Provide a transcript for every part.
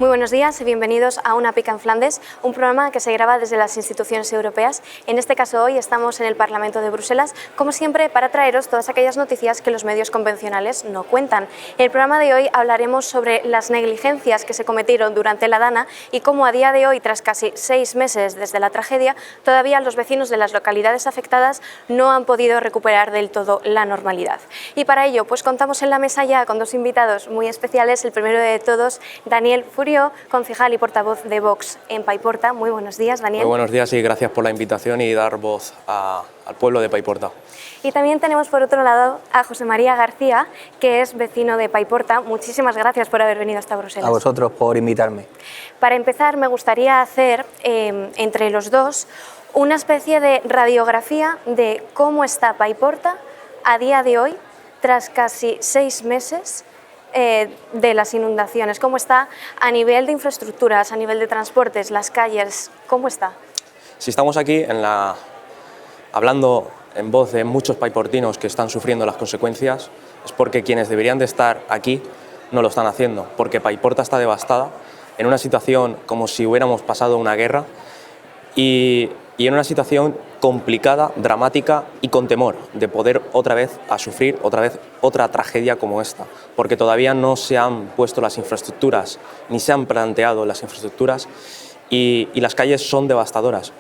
Muy buenos días y bienvenidos a Una Pica en Flandes, un programa que se graba desde las instituciones europeas. En este caso hoy estamos en el Parlamento de Bruselas, como siempre, para traeros todas aquellas noticias que los medios convencionales no cuentan. En el programa de hoy hablaremos sobre las negligencias que se cometieron durante la Dana y cómo a día de hoy, tras casi 6 meses desde la tragedia, todavía los vecinos de las localidades afectadas no han podido recuperar del todo la normalidad. Y para ello, pues contamos en la mesa ya con dos invitados muy especiales. El primero de todos, Daniel Furio, concejal y portavoz de Vox en Paiporta. Muy buenos días, Daniel. Muy buenos días y gracias por la invitación y dar voz al pueblo de Paiporta. Y también tenemos por otro lado a José María García, que es vecino de Paiporta. Muchísimas gracias por haber venido hasta Bruselas. A vosotros por invitarme. Para empezar, me gustaría hacer entre los dos una especie de radiografía de cómo está Paiporta a día de hoy, tras casi 6 meses de las inundaciones. ¿Cómo está a nivel de infraestructuras, a nivel de transportes, las calles? ¿Cómo está? Si estamos aquí hablando en voz de muchos paiportinos que están sufriendo las consecuencias, es porque quienes deberían de estar aquí no lo están haciendo, porque Paiporta está devastada, en una situación como si hubiéramos pasado una guerra y en una situación complicada, dramática y con temor de poder otra vez sufrir otra tragedia como esta, porque todavía no se han puesto las infraestructuras, ni se han planteado las infraestructuras y las calles son devastadoras.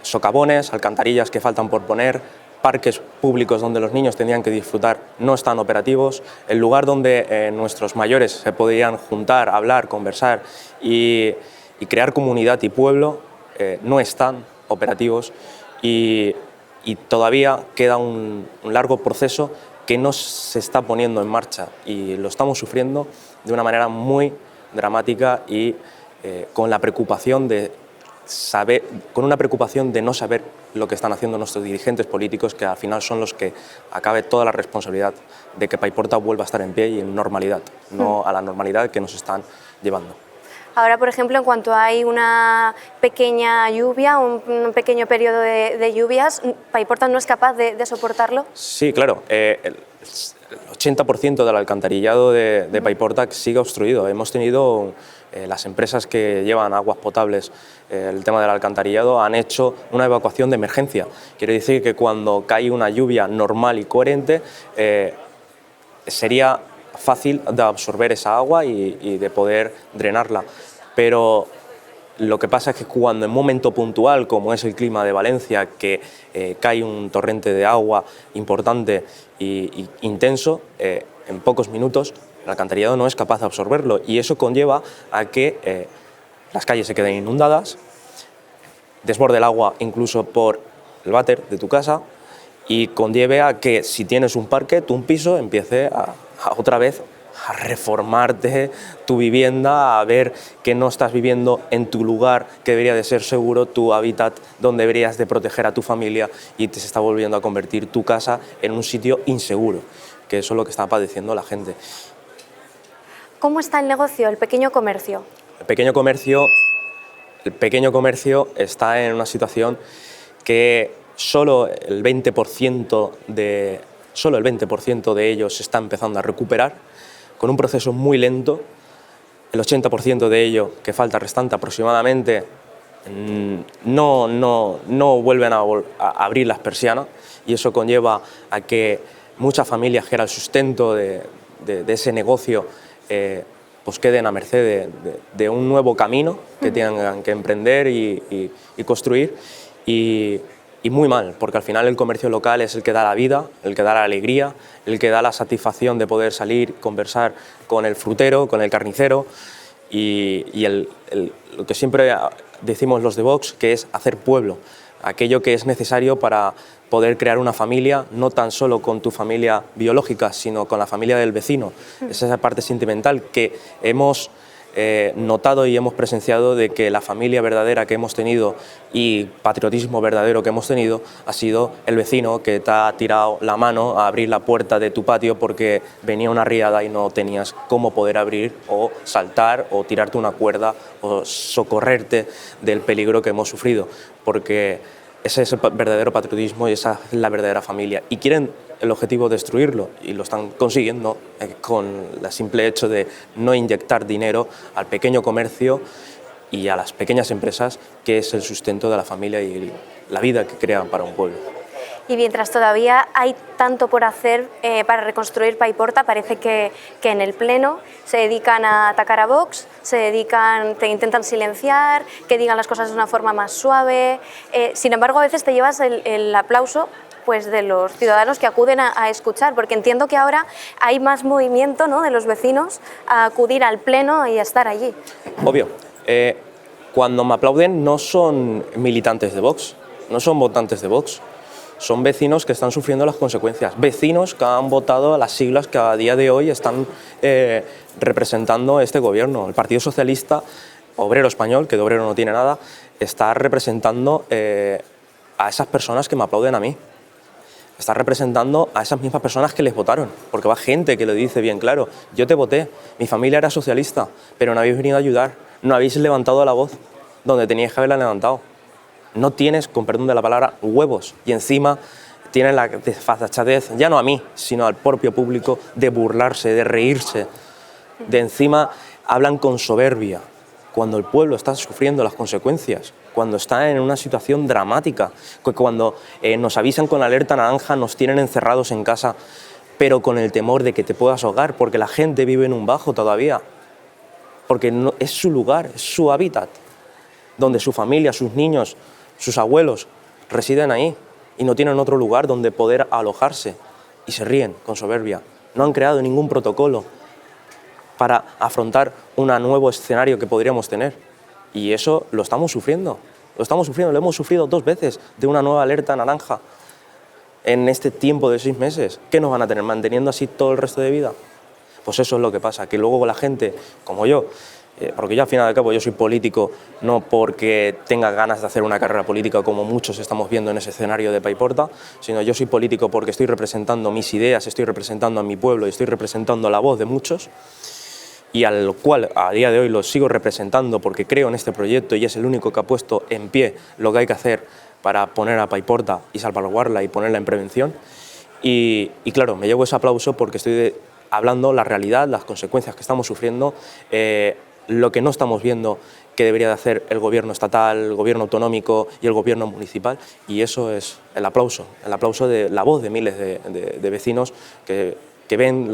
Socavones, alcantarillas que faltan por poner, parques públicos donde los niños tenían que disfrutar no están operativos, el lugar donde nuestros mayores se podían juntar, hablar, conversar y crear comunidad y pueblo no están operativos y todavía queda un largo proceso que no se está poniendo en marcha y lo estamos sufriendo de una manera muy dramática y con una preocupación de no saber lo que están haciendo nuestros dirigentes políticos, que al final son los que acabe toda la responsabilidad de que Paiporta vuelva a estar en pie y en normalidad, no a la normalidad que nos están llevando. Ahora, por ejemplo, en cuanto hay una pequeña lluvia, un pequeño periodo de lluvias, ¿Paiporta no es capaz de soportarlo? Sí, claro. El 80% del alcantarillado de Paiporta sigue obstruido. Hemos tenido las empresas que llevan aguas potables, el tema del alcantarillado, han hecho una evacuación de emergencia. Quiere decir que cuando cae una lluvia normal y coherente, sería fácil de absorber esa agua y de poder drenarla, pero lo que pasa es que cuando en un momento puntual, como es el clima de Valencia, que cae un torrente de agua importante e intenso, en pocos minutos el alcantarillado no es capaz de absorberlo y eso conlleva a que las calles se queden inundadas, desborde el agua incluso por el váter de tu casa y conlleve a que si tienes un parque, un piso, empiece otra vez a reformarte tu vivienda, a ver que no estás viviendo en tu lugar que debería de ser seguro, tu hábitat donde deberías de proteger a tu familia y te se está volviendo a convertir tu casa en un sitio inseguro, que eso es lo que está padeciendo la gente. ¿Cómo está el negocio, el pequeño comercio? El pequeño comercio está en una situación que solo el 20% de ellos se está empezando a recuperar, con un proceso muy lento. El 80% de ello, que falta restante aproximadamente, no vuelven a abrir las persianas y eso conlleva a que muchas familias que era el sustento de ese negocio pues queden a merced de un nuevo camino que tengan que emprender y construir y muy mal, porque al final el comercio local es el que da la vida, el que da la alegría, el que da la satisfacción de poder salir, conversar con el frutero, con el carnicero y lo que siempre decimos los de Vox, que es hacer pueblo, aquello que es necesario para poder crear una familia, no tan solo con tu familia biológica, sino con la familia del vecino. Es esa parte sentimental que hemos notado y hemos presenciado de que la familia verdadera que hemos tenido y patriotismo verdadero que hemos tenido ha sido el vecino que te ha tirado la mano a abrir la puerta de tu patio porque venía una riada y no tenías cómo poder abrir o saltar o tirarte una cuerda o socorrerte del peligro que hemos sufrido, porque ese es el verdadero patriotismo y esa es la verdadera familia. Y quieren el objetivo destruirlo, y lo están consiguiendo con el simple hecho de no inyectar dinero al pequeño comercio y a las pequeñas empresas, que es el sustento de la familia y la vida que crean para un pueblo. Y mientras todavía hay tanto por hacer para reconstruir Paiporta, parece que en el Pleno se dedican a atacar a Vox, te intentan silenciar, que digan las cosas de una forma más suave. Sin embargo, a veces te llevas el aplauso pues, de los ciudadanos que acuden a escuchar, porque entiendo que ahora hay más movimiento, ¿no?, de los vecinos a acudir al Pleno y a estar allí. Obvio. Cuando me aplauden no son militantes de Vox, no son votantes de Vox. Son vecinos que están sufriendo las consecuencias, vecinos que han votado a las siglas que a día de hoy están representando este gobierno. El Partido Socialista Obrero Español, que de obrero no tiene nada, está representando a esas personas que me aplauden a mí. Está representando a esas mismas personas que les votaron, porque va gente que lo dice bien claro. Yo te voté, mi familia era socialista, pero no habéis venido a ayudar, no habéis levantado la voz donde teníais que haberla levantado. No tienes, con perdón de la palabra, huevos, y encima tienes la desfachatez, ya no a mí, sino al propio público, de burlarse, de reírse. De encima hablan con soberbia, cuando el pueblo está sufriendo las consecuencias, cuando está en una situación dramática, cuando nos avisan con alerta naranja, nos tienen encerrados en casa, pero con el temor de que te puedas ahogar, porque la gente vive en un bajo todavía, porque no, es su lugar, es su hábitat, donde su familia, sus niños, sus abuelos residen ahí y no tienen otro lugar donde poder alojarse, y se ríen con soberbia. No han creado ningún protocolo para afrontar un nuevo escenario que podríamos tener, y eso lo estamos sufriendo, lo hemos sufrido 2 veces de una nueva alerta naranja en este tiempo de 6 meses. ¿Qué nos van a tener manteniendo así todo el resto de vida? Pues eso es lo que pasa, que luego la gente como yo, porque yo al final de cabo yo soy político no porque tenga ganas de hacer una carrera política como muchos estamos viendo en ese escenario de Paiporta, sino yo soy político porque estoy representando mis ideas, estoy representando a mi pueblo y estoy representando la voz de muchos, y al cual a día de hoy lo sigo representando porque creo en este proyecto y es el único que ha puesto en pie lo que hay que hacer para poner a Paiporta y salvaguardarla y ponerla en prevención. Y claro, me llevo ese aplauso porque estoy hablando la realidad, las consecuencias que estamos sufriendo, lo que no estamos viendo que debería de hacer el gobierno estatal, el gobierno autonómico y el gobierno municipal, y eso es el aplauso de la voz de miles de vecinos que ven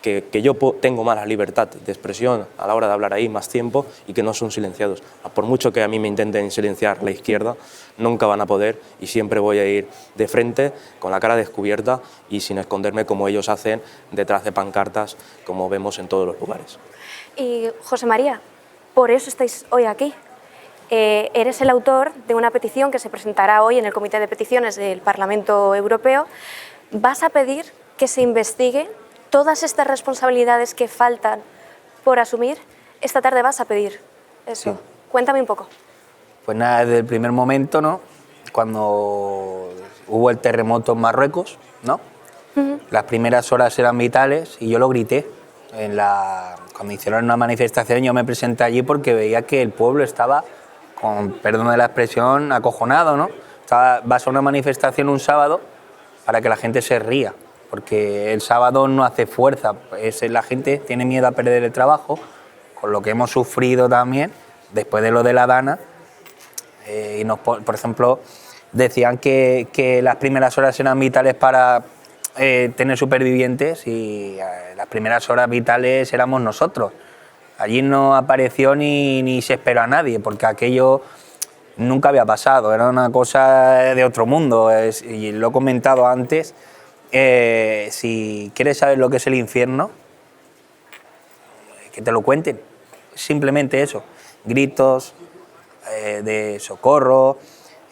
que yo tengo más la libertad de expresión a la hora de hablar ahí más tiempo y que no son silenciados. Por mucho que a mí me intenten silenciar la izquierda, nunca van a poder, y siempre voy a ir de frente, con la cara descubierta y sin esconderme como ellos hacen detrás de pancartas, como vemos en todos los lugares. Y José María, por eso estáis hoy aquí. Eres el autor de una petición que se presentará hoy en el Comité de Peticiones del Parlamento Europeo. Vas a pedir que se investigue todas estas responsabilidades que faltan por asumir. Esta tarde vas a pedir eso. Sí. Cuéntame un poco. Pues nada, desde el primer momento, ¿no?, cuando hubo el terremoto en Marruecos, ¿no? Las primeras horas eran vitales y yo lo grité. Cuando hicieron una manifestación yo me presenté allí porque veía que el pueblo estaba, con perdón de la expresión, acojonado, ¿no? Vas a una manifestación un sábado para que la gente se ría, porque el sábado no hace fuerza, la gente tiene miedo a perder el trabajo, con lo que hemos sufrido también, después de lo de la Dana, por ejemplo, decían que las primeras horas eran vitales para tener supervivientes, y las primeras horas vitales éramos nosotros. Allí no apareció ni se esperó a nadie, porque aquello nunca había pasado, era una cosa de otro mundo, y lo he comentado antes. Si quieres saber lo que es el infierno, que te lo cuenten, simplemente eso, gritos de socorro,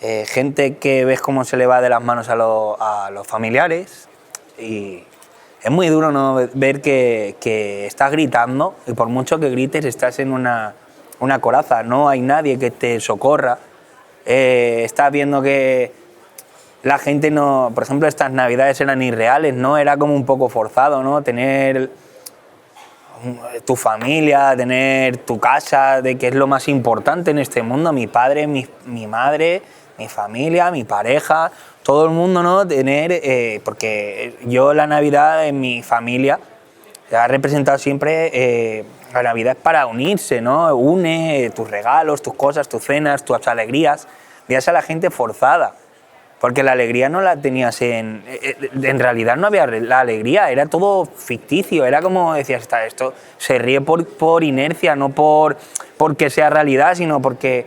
gente que ves cómo se le va de las manos a los familiares, y es muy duro, ¿no?, ver que estás gritando y por mucho que grites estás en una coraza, no hay nadie que te socorra, estás viendo que la gente no, por ejemplo, estas navidades eran irreales, ¿no? Era como un poco forzado, ¿no? Tener tu familia, tener tu casa, de que es lo más importante en este mundo, mi padre, mi madre, mi familia, mi pareja, todo el mundo, ¿no? Tener, porque yo la Navidad en mi familia ha representado siempre, la Navidad es para unirse, ¿no? Une tus regalos, tus cosas, tus cenas, tus alegrías, veías a la gente forzada. Porque la alegría no la tenías en realidad no había la alegría, era todo ficticio, era como decías, esto se ríe por inercia, no porque sea realidad, sino porque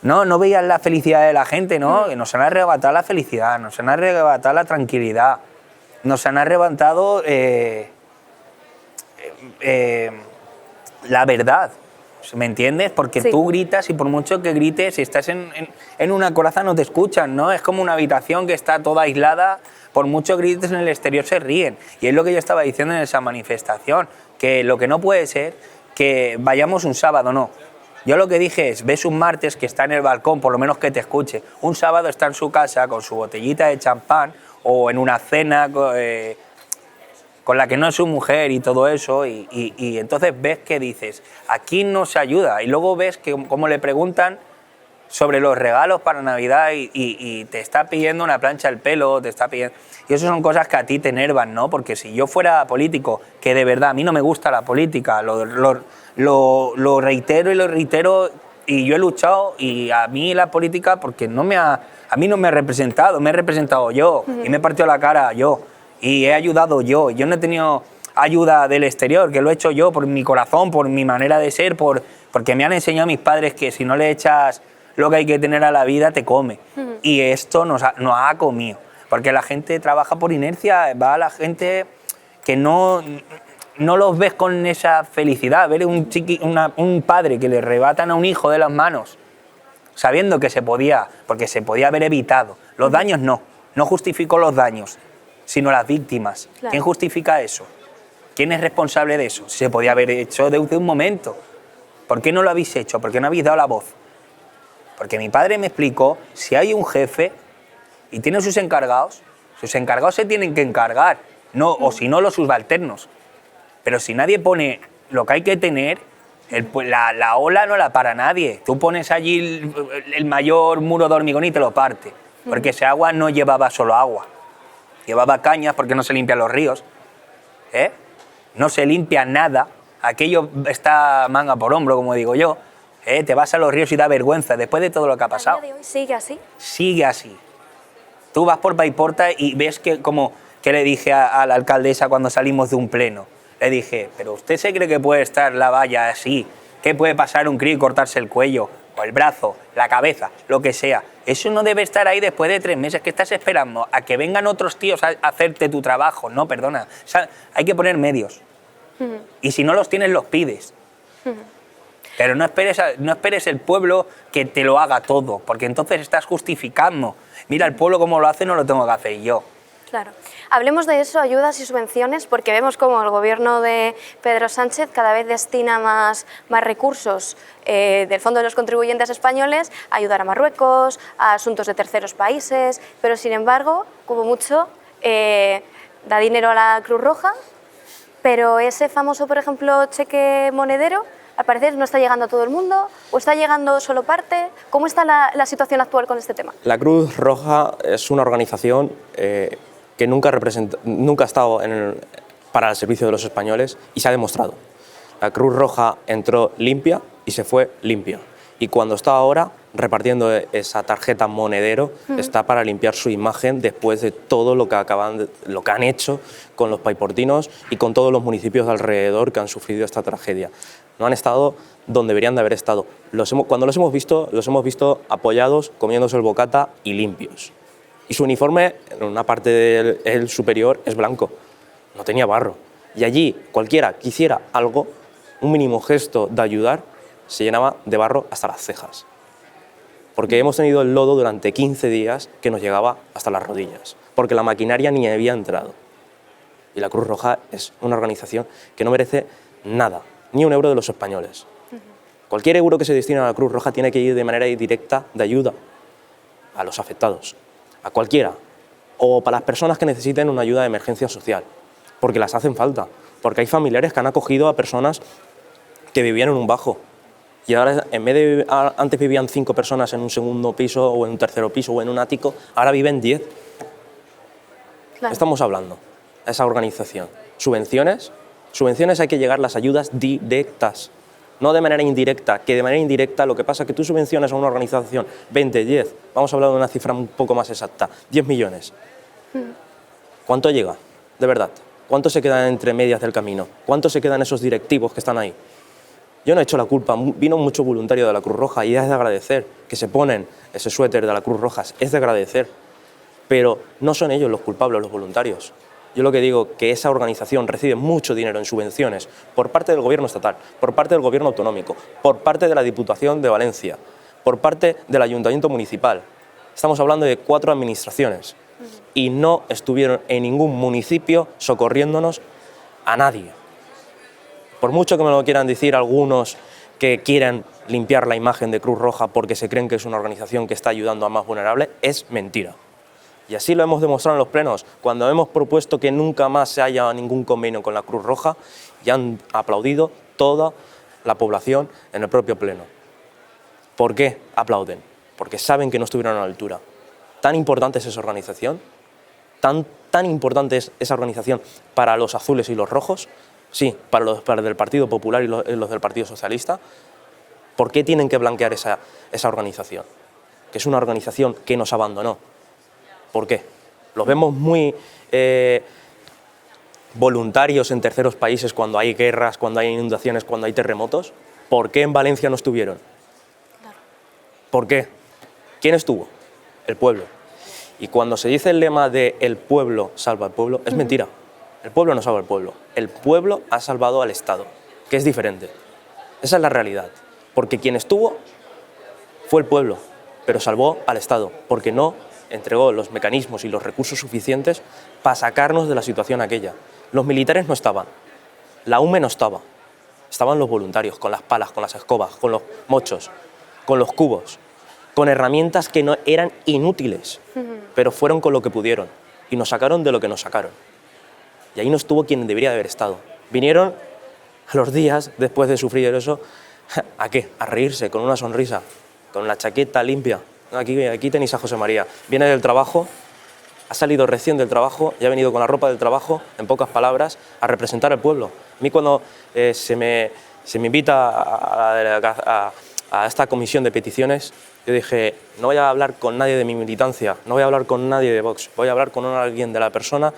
no veías la felicidad de la gente, ¿no? Que nos han arrebatado la felicidad, nos han arrebatado la tranquilidad, nos han arrebatado la verdad. ¿Me entiendes? Porque sí. Tú gritas y por mucho que grites, si estás en una coraza no te escuchan, ¿no? Es como una habitación que está toda aislada, por mucho que grites en el exterior se ríen. Y es lo que yo estaba diciendo en esa manifestación, que lo que no puede ser que vayamos un sábado, no. Yo lo que dije es, ves un martes que está en el balcón, por lo menos que te escuche. Un sábado está en su casa con su botellita de champán o en una cena con la que no es su mujer y todo eso, y entonces ves que dices, aquí no se ayuda, y luego ves que como le preguntan sobre los regalos para Navidad y te está pidiendo una plancha del pelo, te está pidiendo... Y eso son cosas que a ti te enervan, ¿no? Porque si yo fuera político, que de verdad a mí no me gusta la política, lo reitero y lo reitero, y yo he luchado, y a mí la política, porque a mí no me ha representado, me he representado yo, y me he partido la cara yo. Y he ayudado yo no he tenido ayuda del exterior, que lo he hecho yo por mi corazón, por mi manera de ser, porque me han enseñado mis padres que si no le echas lo que hay que tener a la vida, te come. Y esto nos ha comido, porque la gente trabaja por inercia, va a la gente que no los ves con esa felicidad, ver un padre que le arrebatan a un hijo de las manos, sabiendo que se podía, porque se podía haber evitado. Los daños no justifico los daños, sino las víctimas. Claro. ¿Quién justifica eso? ¿Quién es responsable de eso? Se podía haber hecho desde un momento. ¿Por qué no lo habéis hecho? ¿Por qué no habéis dado la voz? Porque mi padre me explicó, si hay un jefe y tiene sus encargados se tienen que encargar, o si no los subalternos. Pero si nadie pone lo que hay que tener, la ola no la para nadie. Tú pones allí el mayor muro de hormigón y te lo parte, porque ese agua no llevaba solo agua. Llevaba cañas porque no se limpian los ríos, no se limpia nada, aquello está manga por hombro, como digo yo, te vas a los ríos y da vergüenza después de todo lo que ha pasado. ¿A día de hoy sigue así? Sigue así. Tú vas por Paiporta y ves que le dije a la alcaldesa cuando salimos de un pleno, le dije, pero ¿usted se cree que puede estar la valla así? ¿Qué puede pasar un crío y cortarse el cuello, o el brazo, la cabeza, lo que sea? Eso no debe estar ahí después de 3 meses. ¿Qué estás esperando? ¿A que vengan otros tíos a hacerte tu trabajo? No, perdona. O sea, hay que poner medios. Y si no los tienes, los pides. Pero no esperes el pueblo que te lo haga todo, porque entonces estás justificando. Mira, el pueblo como lo hace, no lo tengo que hacer yo. Claro. Hablemos de eso, ayudas y subvenciones, porque vemos como el gobierno de Pedro Sánchez cada vez destina más recursos del Fondo de los Contribuyentes Españoles a ayudar a Marruecos, a asuntos de terceros países, pero sin embargo, como mucho, da dinero a la Cruz Roja, pero ese famoso, por ejemplo, cheque monedero, al parecer no está llegando a todo el mundo, o está llegando solo parte. ¿Cómo está la situación actual con este tema? La Cruz Roja es una organización que nunca ha estado para el servicio de los españoles, y se ha demostrado. La Cruz Roja entró limpia y se fue limpia. Y cuando está ahora repartiendo esa tarjeta monedero, está para limpiar su imagen después de todo lo que han hecho con los paiportinos y con todos los municipios de alrededor que han sufrido esta tragedia. No han estado donde deberían de haber estado. Cuando los hemos visto apoyados, comiéndose el bocata y limpios. Y su uniforme, en una parte del superior, es blanco. No tenía barro. Y allí, cualquiera que hiciera algo, un mínimo gesto de ayudar, se llenaba de barro hasta las cejas. Porque hemos tenido el lodo durante 15 días que nos llegaba hasta las rodillas. Porque la maquinaria ni había entrado. Y la Cruz Roja es una organización que no merece nada, ni un euro de los españoles. Cualquier euro que se destine a la Cruz Roja tiene que ir de manera directa de ayuda a los afectados, a cualquiera, o para las personas que necesiten una ayuda de emergencia social, porque las hacen falta, porque hay familiares que han acogido a personas que vivían en un bajo Y ahora, en vez de antes vivían 5 personas en un segundo piso o en un tercero piso o en un ático, ahora viven 10. Claro. Estamos hablando de esa organización. Subvenciones hay que llegar las ayudas directas, no de manera indirecta, que de manera indirecta lo que pasa es que tú subvencionas a una organización 20, 10, vamos a hablar de una cifra un poco más exacta, 10 millones. ¿Cuánto llega? De verdad. ¿Cuánto se queda entre medias del camino? ¿Cuánto se quedan esos directivos que están ahí? Yo no he hecho la culpa, vino mucho voluntario de la Cruz Roja y es de agradecer que se ponen ese suéter de la Cruz Roja, es de agradecer, pero no son ellos los culpables, los voluntarios. Yo lo que digo que esa organización recibe mucho dinero en subvenciones por parte del gobierno estatal, por parte del gobierno autonómico, por parte de la Diputación de Valencia, por parte del Ayuntamiento Municipal. Estamos hablando de 4 administraciones y no estuvieron en ningún municipio socorriéndonos a nadie. Por mucho que me lo quieran decir algunos que quieran limpiar la imagen de Cruz Roja porque se creen que es una organización que está ayudando a más vulnerables, es mentira. Y así lo hemos demostrado en los plenos, cuando hemos propuesto que nunca más se haya ningún convenio con la Cruz Roja y han aplaudido toda la población en el propio pleno. ¿Por qué aplauden? Porque saben que no estuvieron a la altura. ¿Tan importante es esa organización? ¿Tan importante es esa organización para los azules y los rojos? Sí, para los del Partido Popular y los del Partido Socialista. ¿Por qué tienen que blanquear esa organización? Que es una organización que nos abandonó. ¿Por qué? Los vemos muy voluntarios en terceros países cuando hay guerras, cuando hay inundaciones, cuando hay terremotos. ¿Por qué en Valencia no estuvieron? ¿Por qué? ¿Quién estuvo? El pueblo. Y cuando se dice el lema de el pueblo salva al pueblo, es mentira. El pueblo no salva al pueblo. El pueblo ha salvado al Estado, que es diferente. Esa es la realidad. Porque quien estuvo fue el pueblo, pero salvó al Estado, porque no entregó los mecanismos y los recursos suficientes para sacarnos de la situación aquella. Los militares no estaban, la UME no estaba, estaban los voluntarios, con las palas, con las escobas, con los mochos, con los cubos, con herramientas que no eran inútiles, pero fueron con lo que pudieron y nos sacaron de lo que nos sacaron. Y ahí no estuvo quien debería de haber estado. Vinieron a los días, después de sufrir eso, ¿a qué? A reírse, con una sonrisa, con la chaqueta limpia. Aquí tenéis a José María. Viene del trabajo, ha salido recién del trabajo y ha venido con la ropa del trabajo, en pocas palabras, a representar al pueblo. A mí cuando se me invita a esta comisión de peticiones, yo dije, no voy a hablar con nadie de mi militancia, no voy a hablar con nadie de Vox, voy a hablar con alguien de la persona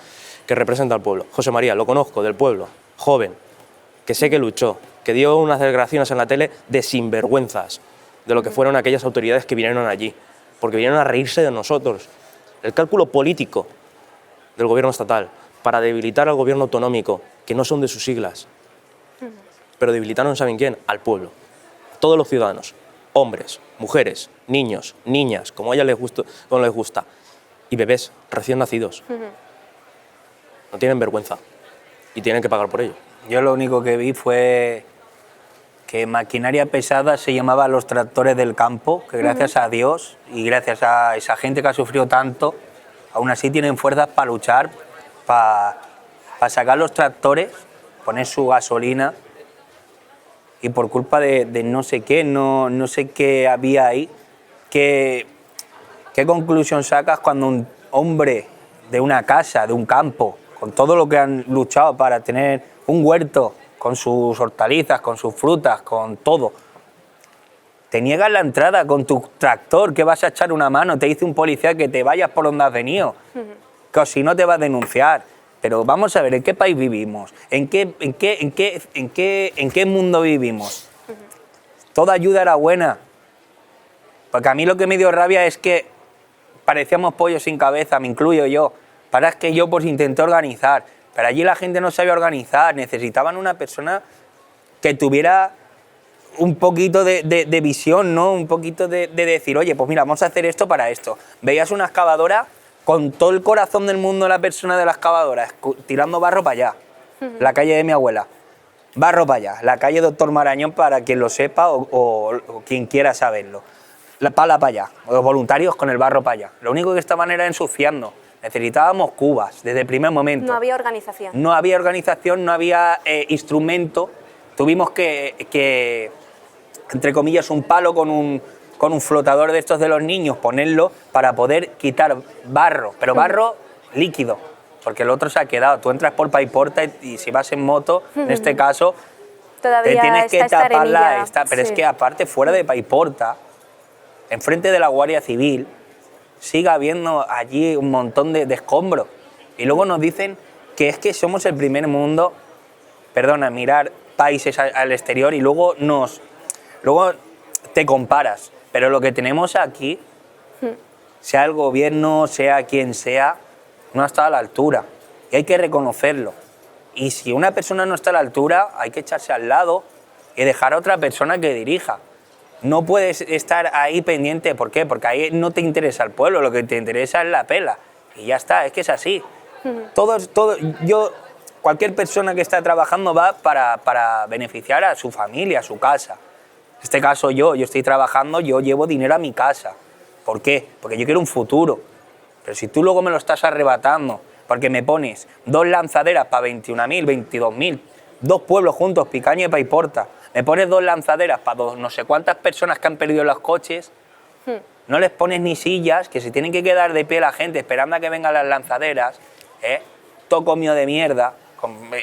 que representa al pueblo. José María, lo conozco, del pueblo, joven, que sé que luchó, que dio unas declaraciones en la tele de sinvergüenzas de lo que fueron aquellas autoridades que vinieron allí, porque vinieron a reírse de nosotros. El cálculo político del gobierno estatal para debilitar al gobierno autonómico, que no son de sus siglas, pero debilitaron, ¿saben quién? Al pueblo, a todos los ciudadanos, hombres, mujeres, niños, niñas, como a ella les gusta, y bebés recién nacidos. No tienen vergüenza y tienen que pagar por ello. Yo lo único que vi fue que maquinaria pesada se llamaba los tractores del campo, que gracias a Dios y gracias a esa gente que ha sufrido tanto, aún así tienen fuerzas para luchar, para sacar los tractores, poner su gasolina, y por culpa de no sé qué, no sé qué había ahí, ¿qué conclusión sacas cuando un hombre de una casa, de un campo, con todo lo que han luchado para tener un huerto, con sus hortalizas, con sus frutas, con todo, te niegan la entrada con tu tractor, que vas a echar una mano, te dice un policía que te vayas por donde has venido, que si no te va a denunciar? Pero vamos a ver, ¿en qué país vivimos? ¿En qué mundo vivimos? Toda ayuda era buena. Porque a mí lo que me dio rabia es que parecíamos pollos sin cabeza, me incluyo yo. Para que yo pues intenté organizar, pero allí la gente no sabía organizar, necesitaban una persona que tuviera un poquito de visión, ¿no? Un poquito de decir, oye, pues mira, vamos a hacer esto para esto. Veías una excavadora con todo el corazón del mundo, la persona de la excavadora, tirando barro para allá, la calle de mi abuela, barro para allá, la calle Doctor Marañón, para quien lo sepa o quien quiera saberlo, la pala para allá, los voluntarios con el barro para allá. Lo único que estaban era ensuciando. Necesitábamos cubas desde el primer momento. No había organización. No había organización, no había instrumento. Tuvimos que entre comillas, un palo con un flotador de estos de los niños, ponerlo para poder quitar barro, pero barro líquido, porque el otro se ha quedado. Tú entras por Paiporta y si vas en moto, en este caso, Todavía te tienes que está tapar arenilla, pero sí. es que aparte, fuera de Paiporta, enfrente de la Guardia Civil, sigue habiendo allí un montón de escombros. Y luego nos dicen que es que somos el primer mundo, perdona, mirar países al exterior y luego te comparas. Pero lo que tenemos aquí, sea el gobierno, sea quien sea, no ha estado a la altura. Y hay que reconocerlo. Y si una persona no está a la altura, hay que echarse al lado y dejar a otra persona que dirija. No puedes estar ahí pendiente. ¿Por qué? Porque ahí no te interesa el pueblo, lo que te interesa es la pela. Y ya está, es que es así. Cualquier persona que está trabajando va para beneficiar a su familia, a su casa. En este caso yo estoy trabajando, yo llevo dinero a mi casa. ¿Por qué? Porque yo quiero un futuro. Pero si tú luego me lo estás arrebatando, porque me pones 2 lanzaderas para 21.000, 22.000, 2 pueblos juntos, Picaña y Paiporta, me pones 2 lanzaderas para no sé cuántas personas que han perdido los coches, no les pones ni sillas, que se tienen que quedar de pie la gente esperando a que vengan las lanzaderas, todo comido de mierda.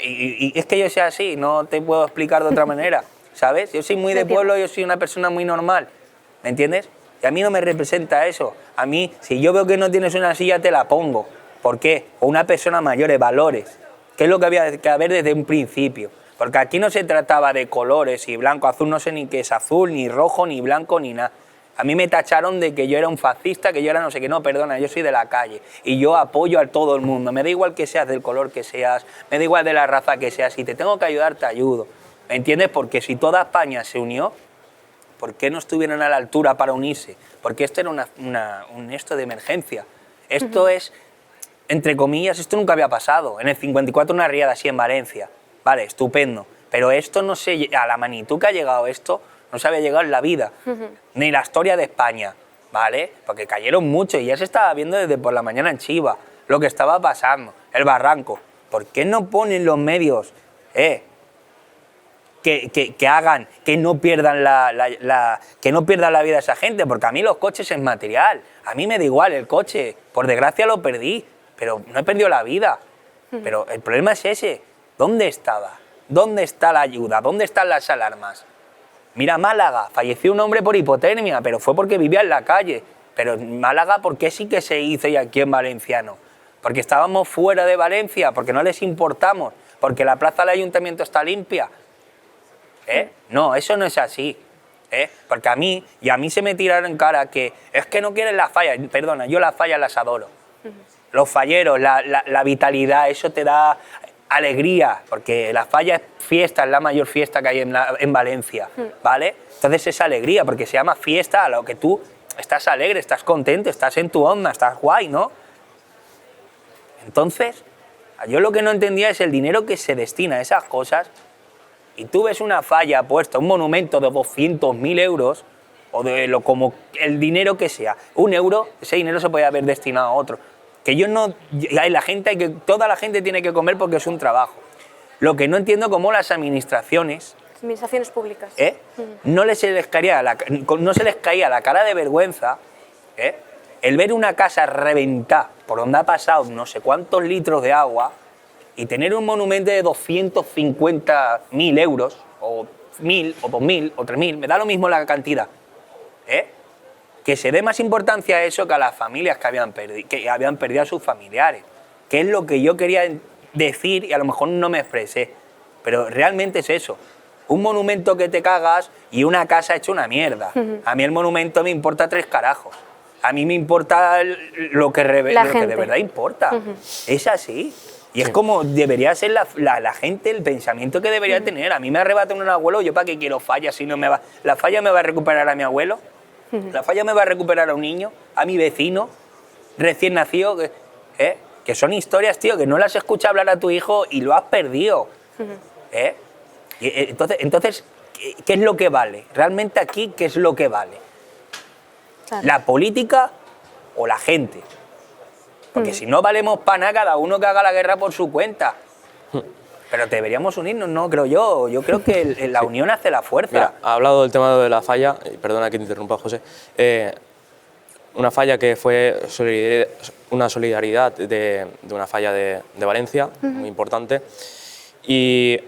Y es que yo sea así, no te puedo explicar de otra manera, ¿sabes? Yo soy muy de pueblo, yo soy una persona muy normal, ¿me entiendes? Y a mí no me representa eso. A mí, si yo veo que no tienes una silla, te la pongo. ¿Por qué? O una persona mayor, de valores, que es lo que había que haber desde un principio. Porque aquí no se trataba de colores y blanco, azul, no sé ni qué es azul, ni rojo, ni blanco, ni nada. A mí me tacharon de que yo era un fascista, que yo era no sé qué. No, perdona, yo soy de la calle y yo apoyo a todo el mundo. Me da igual que seas del color que seas, me da igual de la raza que seas. Si te tengo que ayudar, te ayudo. ¿Me entiendes? Porque si toda España se unió, ¿por qué no estuvieron a la altura para unirse? Porque esto era un esto de emergencia. Esto es, entre comillas, esto nunca había pasado. En el 54 una riada así en Valencia. Vale, estupendo. Pero esto no sé, a la magnitud que ha llegado esto, no se había llegado en la vida. Ni la historia de España, ¿vale? Porque cayeron mucho y ya se estaba viendo desde por la mañana en Chiva lo que estaba pasando, el barranco. ¿Por qué no ponen los medios, que hagan, que no pierdan que no pierdan la vida a esa gente? Porque a mí los coches es material. A mí me da igual el coche. Por desgracia lo perdí, pero no he perdido la vida. Pero el problema es ese. ¿Dónde estaba? ¿Dónde está la ayuda? ¿Dónde están las alarmas? Mira Málaga, falleció un hombre por hipotermia, pero fue porque vivía en la calle. Pero en Málaga, ¿por qué sí que se hizo y aquí en Valenciano? Porque estábamos fuera de Valencia, porque no les importamos, porque la plaza del ayuntamiento está limpia. No, eso no es así. Porque a mí se me tiraron en cara que es que no quieren las fallas. Perdona, yo las fallas las adoro. Los falleros, la vitalidad, eso te da alegría, porque la falla es fiesta, es la mayor fiesta que hay en Valencia, ¿vale? Entonces es alegría, porque se llama fiesta a lo que tú estás alegre, estás contento, estás en tu onda, estás guay, ¿no? Entonces, yo lo que no entendía es el dinero que se destina a esas cosas, y tú ves una falla puesta, un monumento de 200.000 euros, o como el dinero que sea, 1 euro, ese dinero se puede haber destinado a otro. Que yo no, toda la gente tiene que comer porque es un trabajo. Lo que no entiendo cómo las administraciones públicas, no se les caía la cara de vergüenza, el ver una casa reventar por donde ha pasado no sé cuántos litros de agua y tener un monumento de 250.000 euros, o 1.000, o 2.000, o 3.000, me da lo mismo la cantidad, que se dé más importancia a eso que a las familias que habían perdido a sus familiares, que es lo que yo quería decir y a lo mejor no me expresé, pero realmente es eso, un monumento que te cagas y una casa hecha una mierda. A mí el monumento me importa 3 carajos, a mí me importa lo que de verdad importa, es así. Y es como debería ser la gente, el pensamiento que debería tener. A mí me arrebatan un abuelo, ¿yo para qué quiero fallas si no me va? ¿La falla me va a recuperar a mi abuelo? ¿La falla me va a recuperar a un niño? ¿A mi vecino recién nacido? Que son historias, tío, que no las escuchas hablar a tu hijo y lo has perdido. Y entonces, ¿qué es lo que vale? Realmente aquí, ¿qué es lo que vale? Claro. ¿La política o la gente? Porque si no valemos para nada, cada uno que haga la guerra por su cuenta. Pero deberíamos unirnos, no creo yo. Yo creo que la unión hace la fuerza. Mira, ha hablado del tema de la falla, y perdona que te interrumpa, José. Una falla que fue una solidaridad de una falla de Valencia, muy importante. Y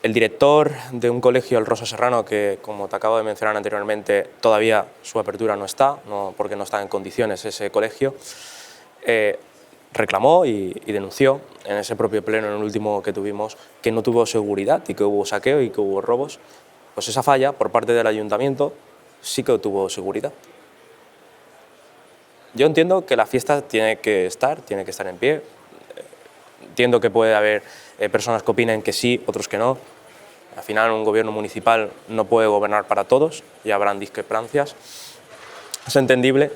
el director de un colegio, el Rosa Serrano, que como te acabo de mencionar anteriormente, todavía su apertura no está, porque no está en condiciones ese colegio, reclamó y denunció en ese propio pleno, en el último que tuvimos, que no tuvo seguridad y que hubo saqueo y que hubo robos. Pues esa falla, por parte del ayuntamiento, sí que tuvo seguridad. Yo entiendo que la fiesta tiene que estar en pie. Entiendo que puede haber personas que opinen que sí, otros que no. Al final un gobierno municipal no puede gobernar para todos y habrán discrepancias. Es entendible,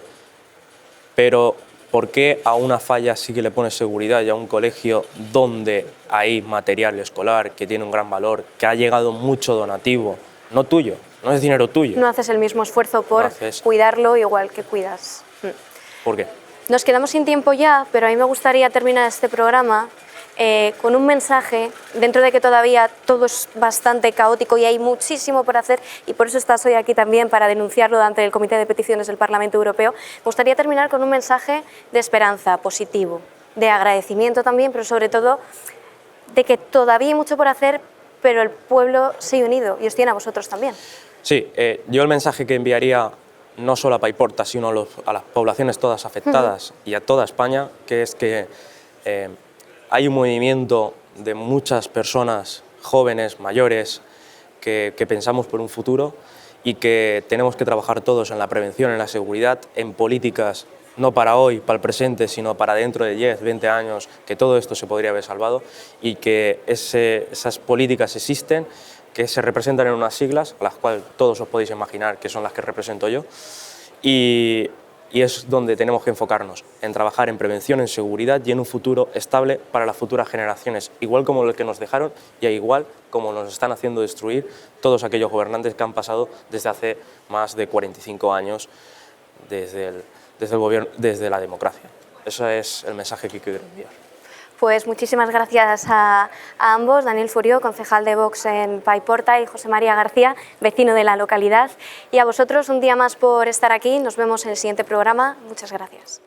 pero ¿por qué a una falla sí que le pones seguridad y a un colegio donde hay material escolar que tiene un gran valor, que ha llegado mucho donativo, no tuyo, no es dinero tuyo? No haces el mismo esfuerzo por cuidarlo igual que cuidas. ¿Por qué? Nos quedamos sin tiempo ya, pero a mí me gustaría terminar este programa con un mensaje, dentro de que todavía todo es bastante caótico y hay muchísimo por hacer, y por eso estás hoy aquí también para denunciarlo ante el Comité de Peticiones del Parlamento Europeo. Me gustaría terminar con un mensaje de esperanza, positivo, de agradecimiento también, pero sobre todo de que todavía hay mucho por hacer, pero el pueblo sigue unido y os tiene a vosotros también. Sí, yo el mensaje que enviaría no solo a Paiporta, sino a las poblaciones todas afectadas y a toda España, que es que hay un movimiento de muchas personas, jóvenes, mayores, que pensamos por un futuro y que tenemos que trabajar todos en la prevención, en la seguridad, en políticas, no para hoy, para el presente, sino para dentro de 10, 20 años, que todo esto se podría haber salvado y que esas políticas existen, que se representan en unas siglas, a las cuales todos os podéis imaginar que son las que represento yo, y es donde tenemos que enfocarnos, en trabajar en prevención, en seguridad y en un futuro estable para las futuras generaciones, igual como el que nos dejaron y igual como nos están haciendo destruir todos aquellos gobernantes que han pasado desde hace más de 45 años desde el gobierno, desde la democracia. Ese es el mensaje que quiero enviar. Pues muchísimas gracias a ambos, Daniel Furió, concejal de Vox en Paiporta, y José María García, vecino de la localidad. Y a vosotros un día más por estar aquí. Nos vemos en el siguiente programa. Muchas gracias.